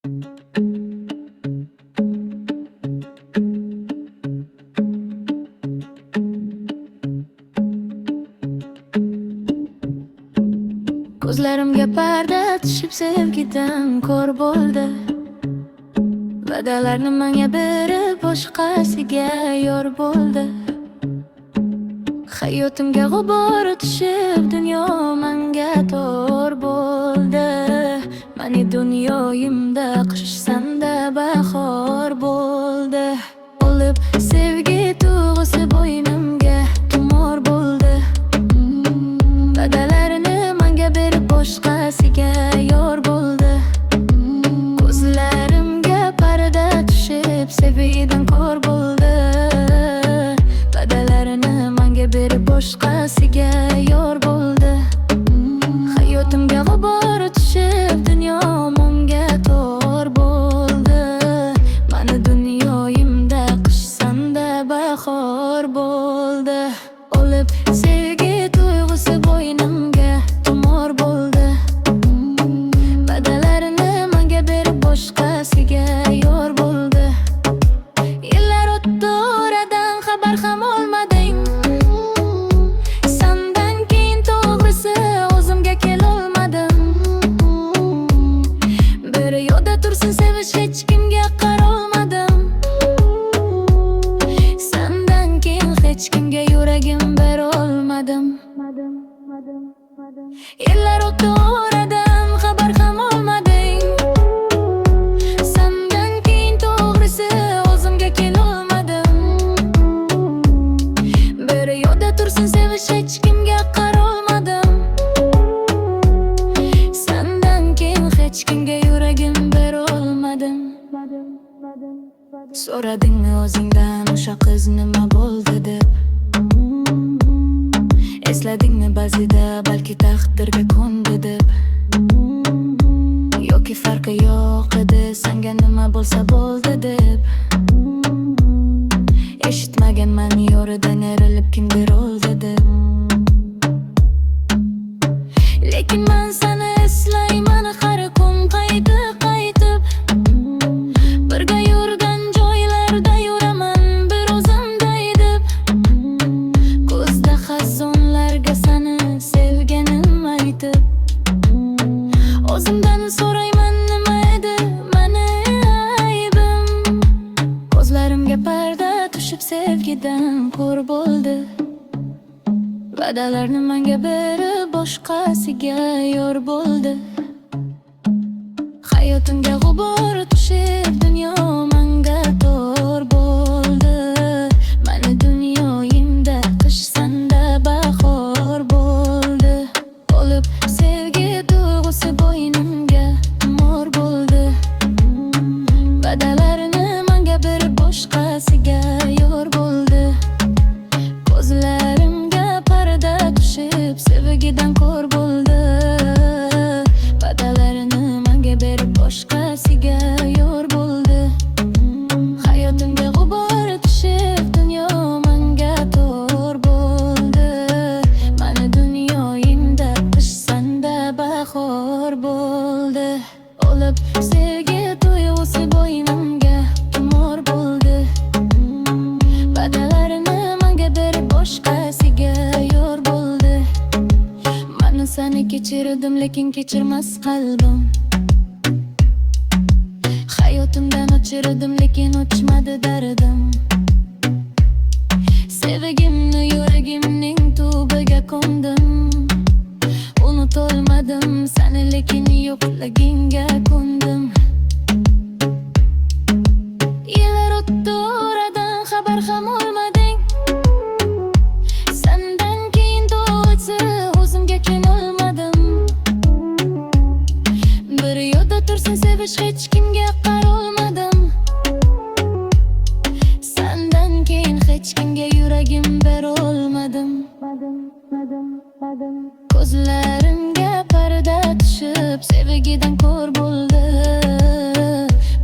Ko'zlarimga parda tushib sevgidan ko'r bo'ldi. Va'dalarni menga berib boshqasiga yor bo'ldi. Hayotimga g'ubor tushib dunyo menga tor bo'ldi. Mani dunyoyimda qish sanda bahor bo'ldi. Olib sevgi tuyg'usi bo'ynimga tumor bo'ldi. Va'dalarini menga berib boshqasiga yor bo'ldi. Ko'zlarimga parda tushib sevgidan ko'r bo'ldi. Va'dalarini menga berib boshqasiga yor bo'ldi. Hayotimga g'ubor tushib dunyo menga tor bo'ldi. Mani dunyoyimda qish sanda bahor bo'ldi. Olib sevgi tuyg'usi bo'ynimga tumor bo'ldi. Va'dalarini menga berib boshqasiga yor bo'ldi. Yillar o'tdi oradan xabar ham olmading. Sendan keyin to'g'risi o'zimga kelolmadim. Bir yo'lda tursin sevish hech kimga qarolmadim. Sendan keyin hech kimga yuragim berolmadim. Yillar o'tdi oradan xabar ham olmading. Sendan keyin to'g'risi o'zimga kelolmadim. Bir yo'lda tursin sevish hech kimga qarolmadim. Sendan keyin hech kimga yuragim berolmadim. So'radingmi o'zingdan o'sha qiz nima bo'ldi deb? Esladingmi ba'zida balki taqdirga ko'ndi deb? Yoki farqi yo'q edi senga nima bo'lsa bo'ldi deb? Eshitmaganman yo'ridan ayrilib kimdir o'ldi deb. Lekin men seni eslayman har kun qaytib. Birga yurgan joylarda yuraman bir o'zimday deb. Ko'zda xazonlarga seni sevganim aytib. O'zimdan so'rayman nima edi mani aybim. Ko'zlarimga parda tushib sevgidan ko'r bo'ldi. Va'dalarni menga berib boshqasiga yor bo'ldi. Hayotimga g'ubor tushib dunyo menga tor bo'ldi. Mani dunyoyimda qish sanda bahor bo'ldi. Olib sevgi tuyg'usi bo'ynimga tumor bo'ldi. Va'dalarini menga berib boshqasiga yor bo'ldi. Ko'zlarimga parda tushib sevgidan ko'r bo'ldi. Va'dalarini menga berib boshqasiga yor bo'ldi. Hayotimga g'ubor tushib dunyo menga tor bo'ldi. Mani dunyoyimda qish sanda bahor bo'ldi. Olib sevgi tuyg'usi bo'ynimga tumor bo'ldi. Va'dalarini menga berib boshqasiga yor bo'ldi. Men seni kechirdim lekin kechirmas qalbim. Hayotimdan o'chirdim lekin o'chmadi dardim. Sevgimni yuragimning tubiga ko'mdim. Unutolmadim seni lekin yo'qligingga ko'ndim. Yillar o'tdi oradan xabar ham olmading. Sendan keyin to'g'risi o'zimga kelolmadim. Bir yo'lda tursin sevish hech kimga qarolmadim. Sendan keyin hech kimga yuragim berolmadim. Ko'zlarimga parda tushib sevgidan ko'r bo'ldi.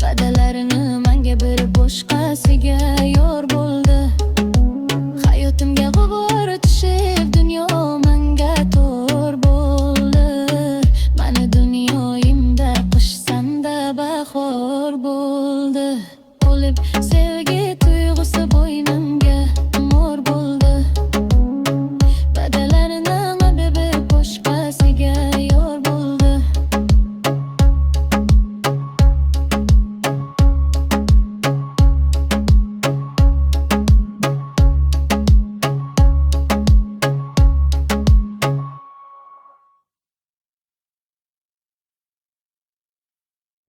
Va'dalarini menga berib boshqasiga yor bo'ldi. Hayotimga g'ubor tushib dunyo menga tor bo'ldi. Mani dunyoyimda qish sanda bahor xor bo'ldi. O'lib sev